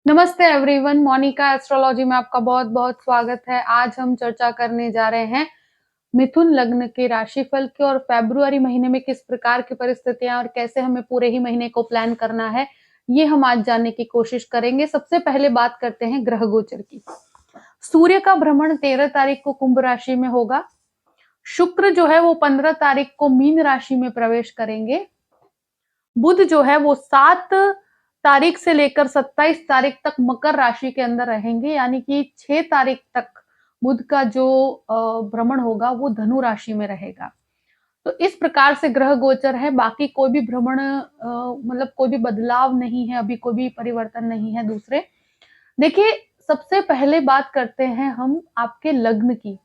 नमस्ते everyone, Monika astrology में आपका बहुत-बहुत स्वागत है। आज हम चर्चा करने जा रहे हैं मिथुन लग्न के राशिफल की और फ़रवरी महीने में किस प्रकार की परिस्थितियाँ और कैसे हमें पूरे ही महीने को प्लान करना है, ये हम आज जानने की कोशिश करेंगे। सबसे पहले बात करते हैं ग्रह गोचर की। सूर्य का भ्रमण 13 तारीख को कुंभ राशि में होगा। शुक्र जो है वो 15 तारीख को मीन राशि में प्रवेश करेंगे। बुध जो है वो 7 तारीख से लेकर 27 तारीख तक मकर राशि के अंदर रहेंगे, यानी कि 6 तारीख तक बुध का जो भ्रमण होगा वो धनु राशि में रहेगा। तो इस प्रकार से ग्रह गोचर है। बाकी कोई भी भ्रमण मतलब कोई भी बदलाव नहीं है, अभी कोई भी परिवर्तन नहीं है दूसरे। देखिए, सबसे पहले बात करते हैं हम आपके लग्न की।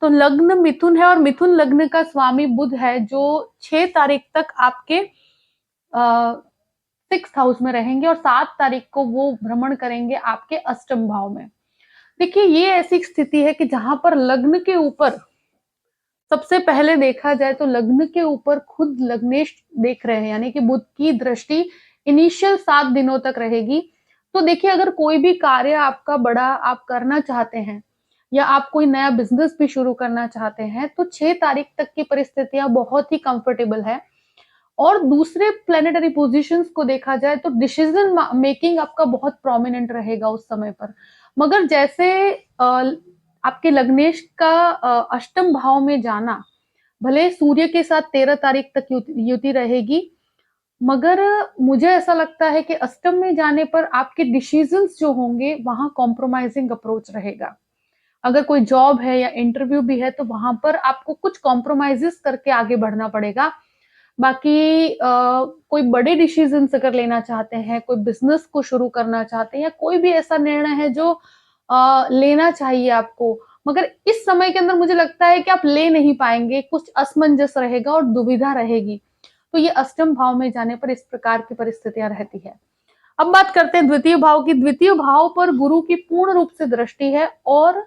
तो लग्न मिथुन है और मिथुन लग्न का स्वामी बुध है, जो 6 तारीख तक आपके 6th हाउस में रहेंगे और 7 तारीख को वो भ्रमण करेंगे आपके अष्टम भाव में। देखिए, ये ऐसी स्थिति है कि जहां पर लग्न के ऊपर सबसे पहले देखा जाए तो लग्न के ऊपर खुद लग्नेश देख रहे हैं, यानी कि बुध की दृष्टि इनिशियल 7 दिनों तक रहेगी। तो देखिए, अगर कोई भी कार्य आपका बड़ा आप करना चाहते हैं या आप कोई नया बिजनेस भी शुरू करना चाहते हैं, तो 6 तारीख तक की परिस्थितियां बहुत ही कंफर्टेबल है। और दूसरे प्लैनेटरी पोजीशंस को देखा जाए तो डिसीजन मेकिंग आपका बहुत प्रोमिनेंट रहेगा उस समय पर। मगर जैसे आपके लग्नेश का अष्टम भाव में जाना, भले सूर्य के साथ 13 तारीख तक युति रहेगी, मगर मुझे ऐसा लगता है कि अष्टम में जाने पर आपके डिसीजंस जो होंगे वहां कॉम्प्रोमाइजिंग अप्रोच रहेगा। अगर कोई जॉब है या इंटरव्यू भी है तो वहां पर आपको कुछ कॉम्प्रोमाइजेस करके आगे बढ़ना पड़ेगा। बाकी कोई बड़े डिसीजंस अगर लेना चाहते हैं, कोई बिजनेस को शुरू करना चाहते हैं या कोई भी ऐसा निर्णय है जो लेना चाहिए आपको, मगर इस समय के अंदर मुझे लगता है कि आप ले नहीं पाएंगे, कुछ असमंजस रहेगा और दुविधा रहेगी। तो ये अष्टम भाव में जाने पर इस प्रकार की परिस्थितियां रहती है। अब बात करते हैं द्वितीय भाव की। द्वितीय भाव पर गुरु की पूर्ण रूप से दृष्टि है और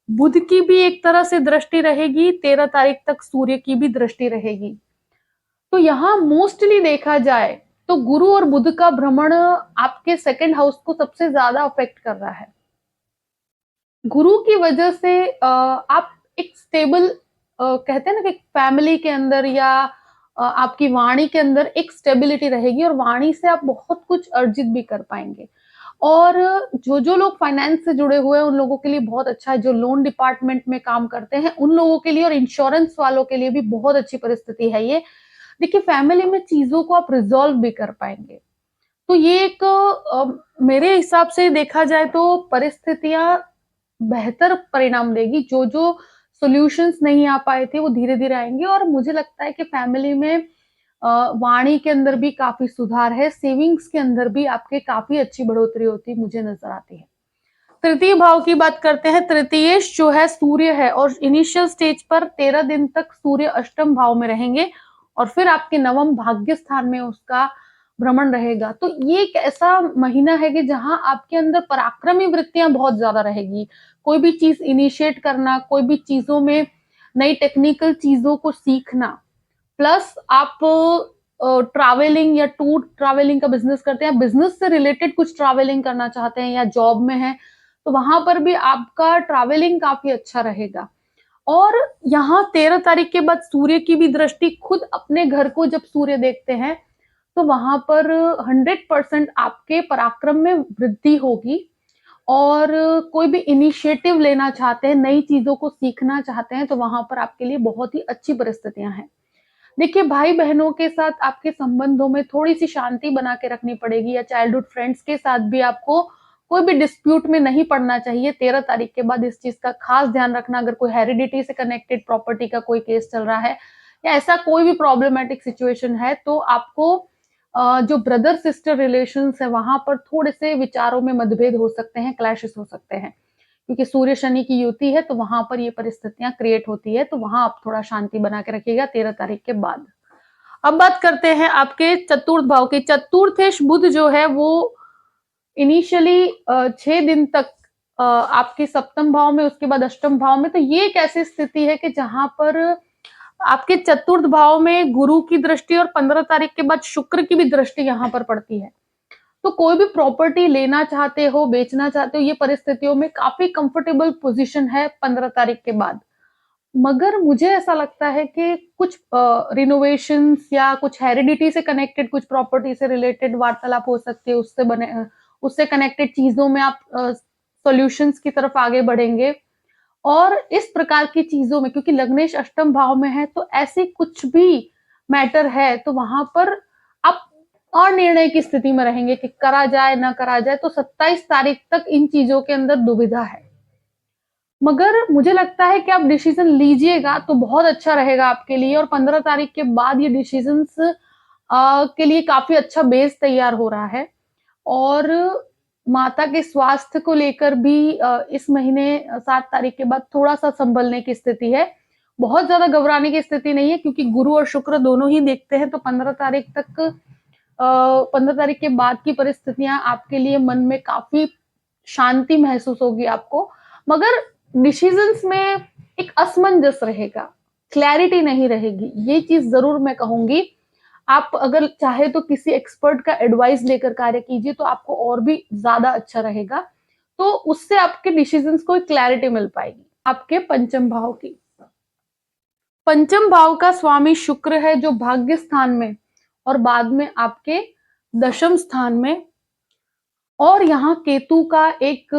बुध की भी एक तरह से दृष्टि रहेगी। 13 तारीख तक सूर्य की भी दृष्टि रहेगी। तो यहाँ मोस्टली देखा जाए तो गुरु और बुध का भ्रमण आपके सेकंड हाउस को सबसे ज्यादा अफेक्ट कर रहा है। गुरु की वजह से आप एक स्टेबल कहते हैं ना कि फैमिली के अंदर या आपकी वाणी के अंदर एक स्टेबिलिटी रहेगी और वाणी से आप बहुत कुछ अर्जित भी कर पाएंगे। और जो लोग फाइनेंस से जुड़े हुए हैं उन लोगों के लिए बहुत अच्छा है। जो लोन डिपार्टमेंट में काम करते हैं उन लोगों के लिए और इंश्योरेंस वालों के लिए भी बहुत अच्छी परिस्थिति है ये। देखिए, फैमिली में चीजों को आप रिजॉल्व भी कर पाएंगे। तो ये एक मेरे हिसाब से देखा जाए तो परिस्थितियां बेहतर परिणाम देगी। जो सॉल्यूशंस नहीं आ पाए थे वो धीरे धीरे आएंगे और मुझे लगता है कि फैमिली में वाणी के अंदर भी काफी सुधार है। सेविंग्स के अंदर भी आपके काफी अच्छी बढ़ोतरी होती मुझे नजर आती है। तृतीय भाव की बात करते हैं। तृतीयेश जो है सूर्य है और इनिशियल स्टेज पर 13 दिन तक सूर्य अष्टम भाव में रहेंगे और फिर आपके नवम भाग्य स्थान में उसका भ्रमण रहेगा। तो ये एक ऐसा महीना है कि जहां आपके अंदर पराक्रमी वृत्तियां बहुत ज्यादा रहेगी। कोई भी चीज इनिशिएट करना, कोई भी चीजों में नई टेक्निकल चीजों को सीखना, प्लस आप ट्रैवलिंग या टूर ट्रैवलिंग का बिजनेस करते हैं, बिजनेस से रिलेटेड कुछ ट्रैवलिंग करना चाहते हैं या जॉब में है, तो वहां पर भी आपका ट्रैवलिंग काफी अच्छा रहेगा। और यहाँ 13 तारीख के बाद सूर्य की भी दृष्टि, खुद अपने घर को जब सूर्य देखते हैं तो वहां पर 100% आपके पराक्रम में वृद्धि होगी। और कोई भी इनिशिएटिव लेना चाहते हैं, नई चीजों को सीखना चाहते हैं, तो वहां पर आपके लिए बहुत ही अच्छी परिस्थितियां हैं। देखिए, भाई बहनों के साथ आपके संबंधों में थोड़ी सी शांति बना के रखनी पड़ेगी या चाइल्डहुड फ्रेंड्स के साथ भी आपको कोई भी डिस्प्यूट में नहीं पड़ना चाहिए। 13 तारीख के बाद इस चीज का खास ध्यान रखना। अगर कोई हेरिडिटी से कनेक्टेड प्रॉपर्टी का कोई केस चल रहा है या ऐसा कोई भी प्रॉब्लमेटिक सिचुएशन है, तो आपको जो ब्रदर सिस्टर रिलेशंस है वहां पर थोड़े से विचारों में मतभेद हो सकते हैं, क्लैशेस हो सकते हैं, क्योंकि सूर्य शनि की युति है तो वहां पर ये परिस्थितियां क्रिएट होती है। तो वहां आप थोड़ा शांति बना के रखिएगा 13 तारीख के बाद। अब बात करते हैं आपके चतुर्थ भाव की। चतुर्थेश बुध जो है वो इनिशियली 6 दिन तक आपके सप्तम भाव में, उसके बाद अष्टम भाव में। तो ये एक ऐसी स्थिति है कि जहां पर आपके चतुर्थ भाव में गुरु की दृष्टि और 15 तारीख के बाद शुक्र की भी दृष्टि यहाँ पर पड़ती है। तो कोई भी प्रॉपर्टी लेना चाहते हो, बेचना चाहते हो, ये परिस्थितियों में काफ़ी कंफर्टेबल पोज़ीशन है 15 तारीख के बाद। मगर मुझे ऐसा लगता है कि कुछ रिनोवेशंस या कुछ हेरिडिटी से कनेक्टेड कुछ प्रॉपर्टी से रिलेटेड वार्तालाप हो सकती है, उससे कनेक्टेड चीज़ों में आप सॉल्यूशंस की तरफ आगे बढ़ेंगे। और इस प्रकार की चीज़ों में क्योंकि लग्नेश अष्टम भाव में है, तो ऐसी कुछ भी मैटर है, तो वहाँ पर आप अनिर्णय की स्थिति में रहेंगे कि करा जाए, ना करा जाए, तो 27 तारीख तक इन चीज़ों के अंदर दुविधा है। मगर मुझे लगता है कि आप डिसीज़न लीजिएगा तो बहुत अच्छा रहेगा आपके लिए और 15 तारीख के बाद ये डिसीज़न्स के लिए काफ़ी अच्छा बेस तैयार हो रहा है। और माता के स्वास्थ्य को लेकर भी इस महीने 7 तारीख के बाद थोड़ा-सा सँभलने की स्थिति है। बहुत ज़्यादा घबराने की स्थिति नहीं है क्योंकि गुरु और शुक्र दोनों ही देखते हैं तो 15 तारीख तक 15 तारीख के बाद की परिस्थितियाँ आपके लिए मन में काफ़ी शांति महसूस होगी आपको। मगर डिसीज़न्स में एक असमंजस रहेगा, क्लैरिटी नहीं रहेगी। ये चीज़ ज़रूर मैं कहूँगी। आप अगर चाहे तो किसी एक्सपर्ट का एडवाइस लेकर कार्य कीजिए तो आपको और भी ज़्यादा अच्छा रहेगा। तो उससे आपके डिसीज़न्स को एक क्लैरिटी मिल पाएगी। आपके पंचम भाव की। पंचम भाव का स्वामी शुक्र है जो भाग्य स्थान में और बाद में आपके दशम स्थान में और यहाँ केतु का एक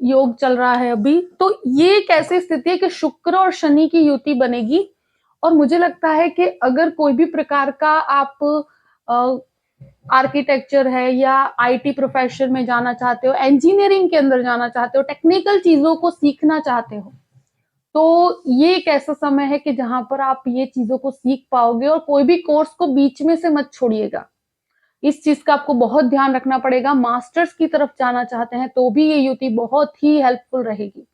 योग चल रहा है अभी। तो ये एक ऐसी स्थिति है कि शुक्र और शनि की युति बनेगी और मुझे लगता है कि अगर कोई भी प्रकार का आप आर्किटेक्चर है या आईटी प्रोफेशन में जाना चाहते हो, इंजीनियरिंग के अंदर जाना चाहते हो, टेक्निकल चीज़ों को सीखना चाहते हो, तो ये एक ऐसा समय है कि जहाँ पर आप ये चीज़ों को सीख पाओगे और कोई भी कोर्स को बीच में से मत छोड़िएगा। इस चीज़ का आपको बहुत ध्यान रखना पड़ेगा। मास्टर्स की तरफ जाना चाहते हैं तो भी ये युति बहुत ही हेल्पफुल रहेगी।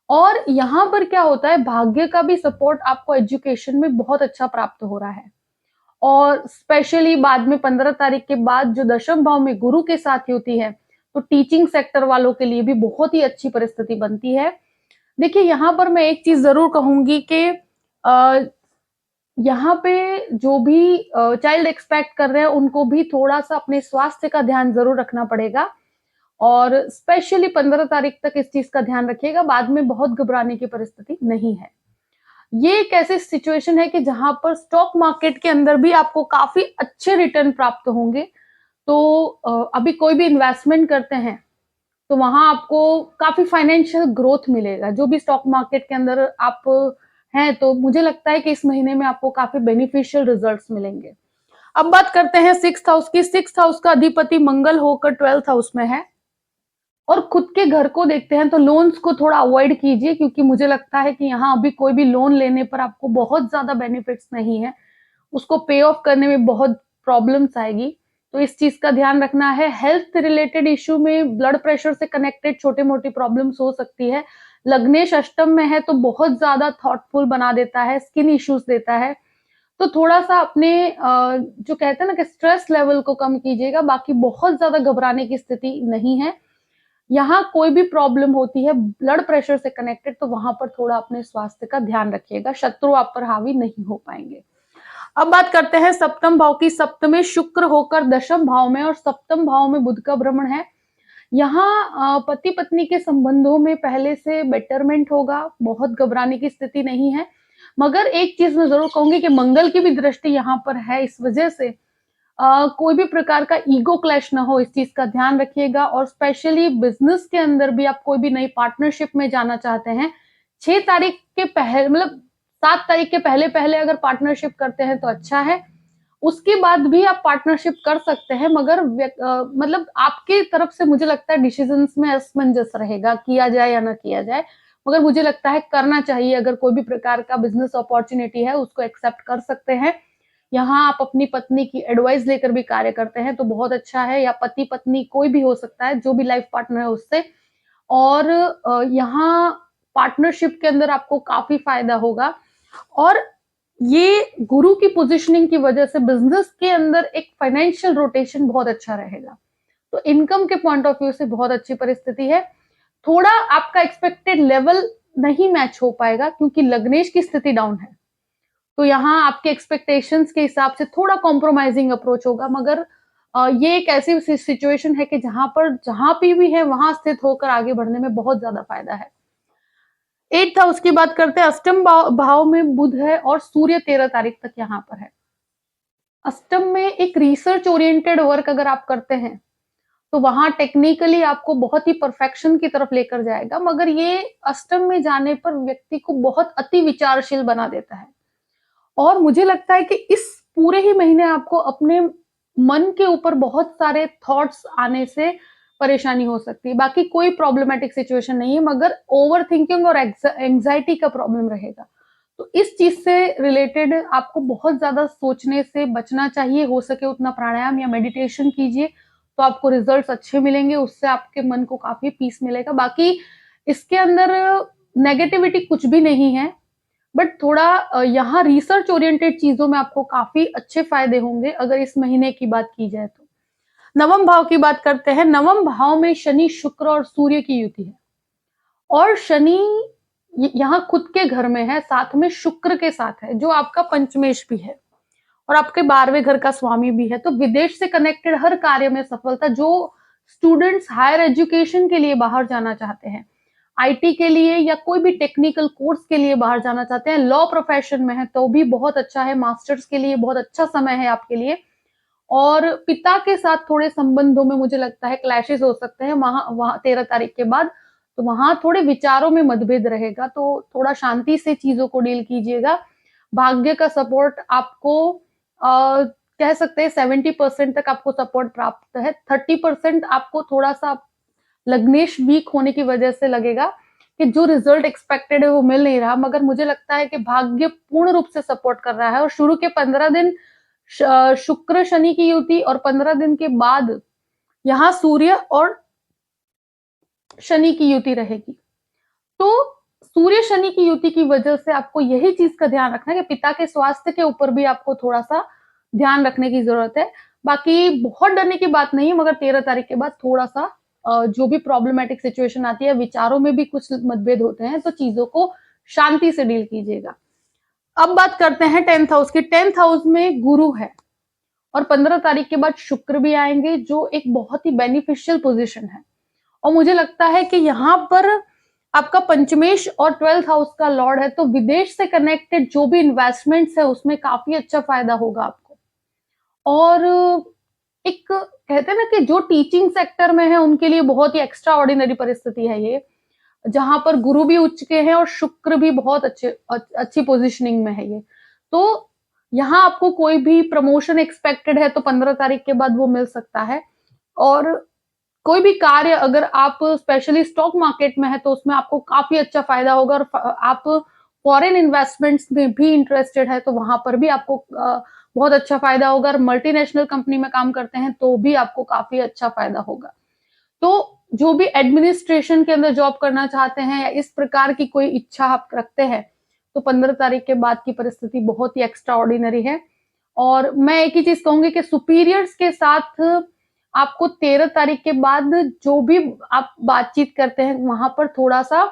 और यहाँ पर क्या होता है भाग्य का भी सपोर्ट आपको एजुकेशन में बहुत अच्छा प्राप्त हो रहा है। और स्पेशली बाद में 15 तारीख के बाद जो दशम भाव में गुरु के साथ युति है, तो टीचिंग सेक्टर वालों के लिए भी बहुत ही अच्छी परिस्थिति बनती है। देखिए यहाँ पर मैं एक चीज़ ज़रूर कहूँगी कि यहाँ पे जो भी चाइल्ड एक्सपेक्ट कर रहे हैं उनको भी थोड़ा-सा अपने स्वास्थ्य का ध्यान ज़रूर रखना पड़ेगा और स्पेशली 15 तारीख तक इस चीज़ का ध्यान रखिएगा, बाद में बहुत घबराने की परिस्थिति नहीं है। ये एक ऐसी सिचुएशन है कि जहाँ पर स्टॉक मार्केट के अंदर भी आपको काफ़ी अच्छे रिटर्न प्राप्त होंगे। तो अभी कोई भी इन्वेस्टमेंट करते हैं, तो वहाँ आपको काफ़ी फाइनेंशियल ग्रोथ मिलेगा। जो भी स्टॉक मार्केट के अंदर आप हैं, तो मुझे लगता है कि इस महीने में आपको काफ़ी बेनिफिशियल रिजल्ट्स मिलेंगे। अब बात करते हैं 6th हाउस की। 6th हाउस का अधिपति मंगल होकर 12th हाउस में है और खुद के घर को देखते हैं तो लोन्स को थोड़ा अवॉइड कीजिए क्योंकि मुझे लगता है कि यहाँ अभी कोई भी लोन लेने पर आपको बहुत ज़्यादा बेनिफिट्स नहीं है। उसको पे ऑफ करने में बहुत प्रॉब्लम्स आएगी, तो इस चीज़ का ध्यान रखना है। हेल्थ रिलेटेड इश्यू में ब्लड प्रेशर से कनेक्टेड छोटी-मोटी प्रॉब्लम्स हो सकती है। लग्नेश अष्टम में है तो बहुत ज़्यादा थॉटफुल बना देता है, स्किन इश्यूज़ देता है। तो थोड़ा-सा अपने जो कहते हैं ना कि स्ट्रेस लेवल को कम कीजिएगा, बाकी बहुत ज़्यादा घबराने की स्थिति नहीं है। यहाँ कोई भी प्रॉब्लम होती है ब्लड प्रेशर से कनेक्टेड तो वहाँ पर थोड़ा अपने स्वास्थ्य का ध्यान रखिएगा, शत्रु आप पर हावी नहीं हो पाएँगे। अब बात करते हैं सप्तम भाव की। सप्तमे शुक्र होकर दशम भाव में और सप्तम भाव में बुध का भ्रमण है। यहाँ पति पत्नी के संबंधों में पहले से बेटरमेंट होगा, बहुत घबराने की स्थिति नहीं है। मगर एक चीज मैं जरूर कहूंगी कि मंगल की भी दृष्टि यहाँ पर है, इस वजह से कोई भी प्रकार का ईगो क्लैश ना हो, इस चीज का ध्यान रखिएगा। और स्पेशली बिजनेस के अंदर भी आप कोई भी नई पार्टनरशिप में जाना चाहते हैं, 6 तारीख के पहले मतलब 7 तारीख के पहले-पहले अगर पार्टनरशिप करते हैं तो अच्छा है। उसके बाद भी आप पार्टनरशिप कर सकते हैं मगर मतलब आपकी तरफ से मुझे लगता है डिसीजंस में असमंजस रहेगा, किया जाए या ना किया जाए। मगर मुझे लगता है करना चाहिए, अगर कोई भी प्रकार का बिज़नेस अपॉर्च्युनिटी है उसको एक्सेप्ट कर सकते हैं। यहाँ आप अपनी पत्नी की एडवाइस लेकर भी कार्य करते हैं तो बहुत अच्छा है, या पति-पत्नी कोई भी हो सकता है, जो भी लाइफ पार्टनर है उससे। और यहाँ पार्टनरशिप के अंदर आपको काफ़ी फ़ायदा होगा और ये गुरु की पोजीशनिंग की वजह से बिज़नेस के अंदर एक फाइनेंशियल रोटेशन बहुत अच्छा रहेगा। तो इनकम के पॉइंट ऑफ व्यू से बहुत अच्छी परिस्थिति है। थोड़ा आपका एक्सपेक्टेड लेवल नहीं मैच हो पाएगा क्योंकि लग्नेश की स्थिति डाउन है। तो यहाँ आपके एक्सपेक्टेशंस के हिसाब से थोड़ा कॉम्प्रोमाइजिंग अप्रोच होगा, मगर ये एक ऐसी सिचुएशन है कि जहाँ पे भी है वहां स्थित होकर आगे बढ़ने में बहुत ज्यादा फायदा है। 8th हाउस की बात करते हैं, अष्टम भाव में बुध है और सूर्य 13 तारीख तक यहाँ पर है। अष्टम में एक रिसर्च ओरिएंटेड वर्क अगर आप करते हैं तो वहां टेक्निकली आपको बहुत ही परफेक्शन की तरफ लेकर जाएगा, मगर ये अष्टम में जाने पर व्यक्ति को बहुत अति विचारशील बना देता है। और मुझे लगता है कि इस पूरे ही महीने आपको अपने मन के ऊपर बहुत सारे थॉट्स आने से परेशानी हो सकती है। बाकी कोई प्रॉब्लमैटिक सिचुएशन नहीं है, मगर ओवर थिंकिंग और एंग्जाइटी का प्रॉब्लम रहेगा। तो इस चीज से रिलेटेड आपको बहुत ज्यादा सोचने से बचना चाहिए। हो सके उतना प्राणायाम या मेडिटेशन कीजिए, तो आपको रिजल्ट्स अच्छे मिलेंगे, उससे आपके मन को काफी पीस मिलेगा। बाकी इसके अंदर नेगेटिविटी कुछ भी नहीं है, बट थोड़ा यहाँ रिसर्च ओरिएंटेड चीजों में आपको काफी अच्छे फायदे होंगे अगर इस महीने की बात की जाए तो। नवम भाव की बात करते हैं। नवम भाव में शनि, शुक्र और सूर्य की युति है, और शनि यहाँ खुद के घर में है, साथ में शुक्र के साथ है, जो आपका पंचमेश भी है और आपके 12वें घर का स्वामी भी है। तो विदेश से कनेक्टेड हर कार्य में सफलता, जो स्टूडेंट्स हायर एजुकेशन के लिए बाहर जाना चाहते हैं, आईटी के लिए या कोई भी टेक्निकल कोर्स के लिए बाहर जाना चाहते हैं, लॉ प्रोफेशन में है तो भी बहुत अच्छा है, मास्टर्स के लिए बहुत अच्छा समय है आपके लिए। और पिता के साथ थोड़े संबंधों में मुझे लगता है क्लैशेस हो सकते हैं वहां 13 तारीख के बाद, तो वहां थोड़े विचारों में मतभेद रहेगा, तो थोड़ा शांति से चीजों को डील कीजिएगा। भाग्य का सपोर्ट आपको कह सकते हैं 70% तक आपको सपोर्ट प्राप्त है। 30% आपको थोड़ा सा लग्नेश वीक होने की वजह से लगेगा कि जो रिजल्ट एक्सपेक्टेड है वो मिल नहीं रहा, मगर मुझे लगता है कि भाग्य पूर्ण रूप से सपोर्ट कर रहा है। और शुरू के 15 दिन शुक्र शनि की युति और 15 दिन के बाद यहाँ सूर्य और शनि की युति रहेगी। तो सूर्य शनि की युति की वजह से आपको यही चीज का ध्यान रखना है कि पिता के स्वास्थ्य के ऊपर भी आपको थोड़ा सा ध्यान रखने की जरूरत है। बाकी बहुत डरने की बात नहीं है, मगर 13 तारीख के बाद थोड़ा सा जो भी प्रॉब्लमैटिक सिचुएशन आती है, विचारों में भी कुछ मतभेद होते हैं, तो चीजों को शांति से डील कीजिएगा। अब बात करते हैं 10th हाउस की। 10th हाउस में गुरु है और 15 तारीख के बाद शुक्र भी आएंगे, जो एक बहुत ही बेनिफिशियल पोजीशन है। और मुझे लगता है कि यहाँ पर आपका पंचमेश और 12th हाउस का लॉर्ड है, तो विदेश से कनेक्टेड जो भी इन्वेस्टमेंट्स है उसमें काफी अच्छा फायदा होगा आपको। और एक कहते हैं ना कि जो टीचिंग सेक्टर में है उनके लिए बहुत ही एक्स्ट्रा ऑर्डिनरी परिस्थिति है ये, जहां पर गुरु भी उच्च के हैं और शुक्र भी बहुत अच्छी पोजिशनिंग में है ये। तो यहाँ आपको कोई भी प्रमोशन एक्सपेक्टेड है तो 15 तारीख के बाद वो मिल सकता है। और कोई भी कार्य अगर आप स्पेशली स्टॉक मार्केट में है तो उसमें आपको काफी अच्छा फायदा होगा। और आप फॉरेन इन्वेस्टमेंट्स में भी इंटरेस्टेड है तो वहां पर भी आपको बहुत अच्छा फायदा होगा। और मल्टीनेशनल कंपनी में काम करते हैं तो भी आपको काफी अच्छा फायदा होगा। तो जो भी एडमिनिस्ट्रेशन के अंदर जॉब करना चाहते हैं या इस प्रकार की कोई इच्छा आप रखते हैं, तो 15 तारीख के बाद की परिस्थिति बहुत ही एक्स्ट्रा ऑर्डिनरी है। और मैं एक ही चीज कहूंगी कि सुपीरियर्स के साथ आपको 13 तारीख के बाद जो भी आप बातचीत करते हैं वहां पर थोड़ा सा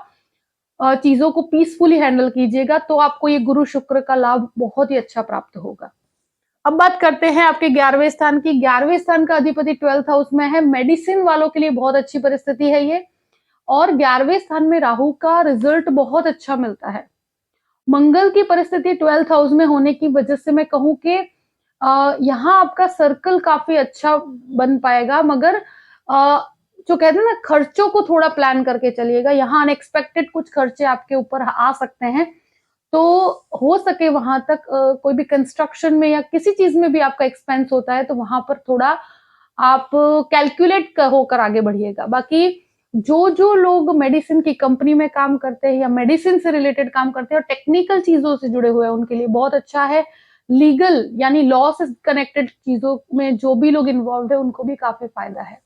चीजों को पीसफुली हैंडल कीजिएगा, तो आपको ये गुरु शुक्र का लाभ बहुत ही अच्छा प्राप्त होगा। अब बात करते हैं आपके 11वें स्थान की। 11वें स्थान का अधिपति 12th हाउस में है। मेडिसिन वालों के लिए बहुत अच्छी परिस्थिति है ये। और 11वें स्थान में राहु का रिजल्ट बहुत अच्छा मिलता है। मंगल की परिस्थिति 12th हाउस में होने की वजह से मैं कहूं कि यहाँ आपका सर्कल काफी अच्छा बन पाएगा, मगर जो कहते हैं ना खर्चों को थोड़ा प्लान करके चलिएगा। यहाँ अनएक्सपेक्टेड कुछ खर्चे आपके ऊपर आ सकते हैं, तो हो सके वहां तक कोई भी कंस्ट्रक्शन में या किसी चीज में भी आपका एक्सपेंस होता है तो वहां पर थोड़ा आप कैलकुलेट होकर आगे बढ़िएगा। बाकी जो लोग मेडिसिन की कंपनी में काम करते हैं या मेडिसिन से रिलेटेड काम करते हैं और टेक्निकल चीजों से जुड़े हुए हैं उनके लिए बहुत अच्छा है। लीगल यानी लॉ से कनेक्टेड चीजों में जो भी लोग इन्वॉल्व है उनको भी काफी फायदा है।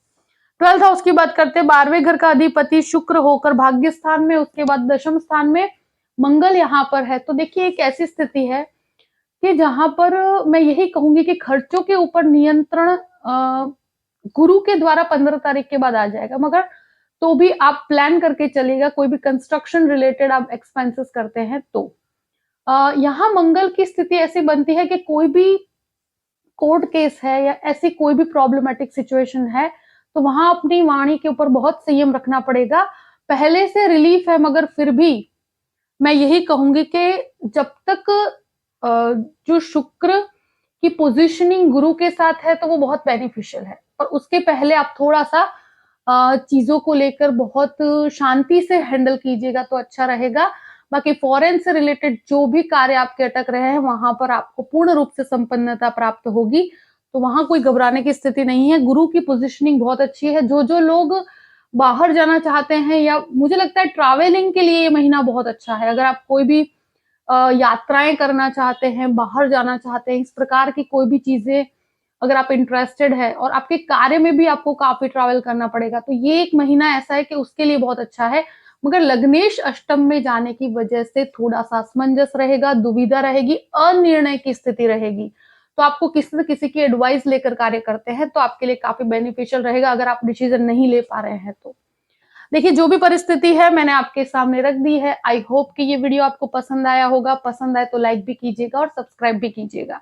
12th हाउस की बात करते हैं। 12वें घर का अधिपति शुक्र होकर भाग्य स्थान में, उसके बाद दशम स्थान में मंगल यहाँ पर है। तो देखिए एक ऐसी स्थिति है कि जहां पर मैं यही कहूंगी कि खर्चों के ऊपर नियंत्रण गुरु के द्वारा 15 तारीख के बाद आ जाएगा, मगर तो भी आप प्लान करके चलिएगा। कोई भी कंस्ट्रक्शन रिलेटेड आप एक्सपेंसेस करते हैं तो यहाँ मंगल की स्थिति ऐसी बनती है कि कोई भी कोर्ट केस है या ऐसी कोई भी प्रॉब्लमेटिक सिचुएशन है, तो वहां अपनी वाणी के ऊपर बहुत संयम रखना पड़ेगा। पहले से रिलीफ है, मगर फिर भी मैं यही कहूंगी कि जब तक जो शुक्र की पोजीशनिंग गुरु के साथ है तो वो बहुत बेनिफिशियल है, और उसके पहले आप थोड़ा सा चीजों को लेकर बहुत शांति से हैंडल कीजिएगा तो अच्छा रहेगा। बाकी फॉरेन से रिलेटेड जो भी कार्य आपके अटक रहे हैं वहां पर आपको पूर्ण रूप से संपन्नता प्राप्त होगी, तो वहां कोई घबराने की स्थिति नहीं है। गुरु की पोजीशनिंग बहुत अच्छी है। जो लोग बाहर जाना चाहते हैं, या मुझे लगता है ट्रैवलिंग के लिए ये महीना बहुत अच्छा है। अगर आप कोई भी यात्राएं करना चाहते हैं, बाहर जाना चाहते हैं, इस प्रकार की कोई भी चीजें अगर आप इंटरेस्टेड है, और आपके कार्य में भी आपको काफी ट्रैवल करना पड़ेगा, तो ये एक महीना ऐसा है कि उसके लिए बहुत अच्छा है। मगर लग्नेश अष्टम में जाने की वजह से थोड़ा सा असमंजस रहेगा, दुविधा रहेगी, अनिर्णय की स्थिति रहेगी। तो आपको किसी न किसी की एडवाइस लेकर कार्य करते हैं तो आपके लिए काफी बेनिफिशियल रहेगा, अगर आप डिसीजन नहीं ले पा रहे हैं तो। देखिए, जो भी परिस्थिति है मैंने आपके सामने रख दी है। आई होप कि ये वीडियो आपको पसंद आया होगा। पसंद आए तो लाइक भी कीजिएगा और सब्सक्राइब भी कीजिएगा।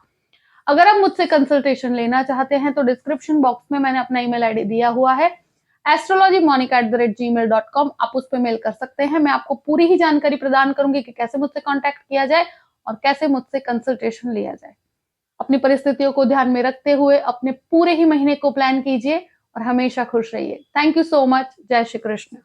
अगर आप मुझसे कंसल्टेशन लेना चाहते हैं तो डिस्क्रिप्शन बॉक्स में मैंने अपना ईमेल आईडी दिया हुआ है, astrologymonica@gmail.com। आप उस पर मेल कर सकते हैं। मैं आपको पूरी ही जानकारी प्रदान करूंगी कि कैसे मुझसे कांटेक्ट किया जाए और कैसे मुझसे कंसल्टेशन लिया जाए। अपनी परिस्थितियों को ध्यान में रखते हुए अपने पूरे ही महीने को प्लान कीजिए और हमेशा खुश रहिए। Thank you so much. जय श्री कृष्ण।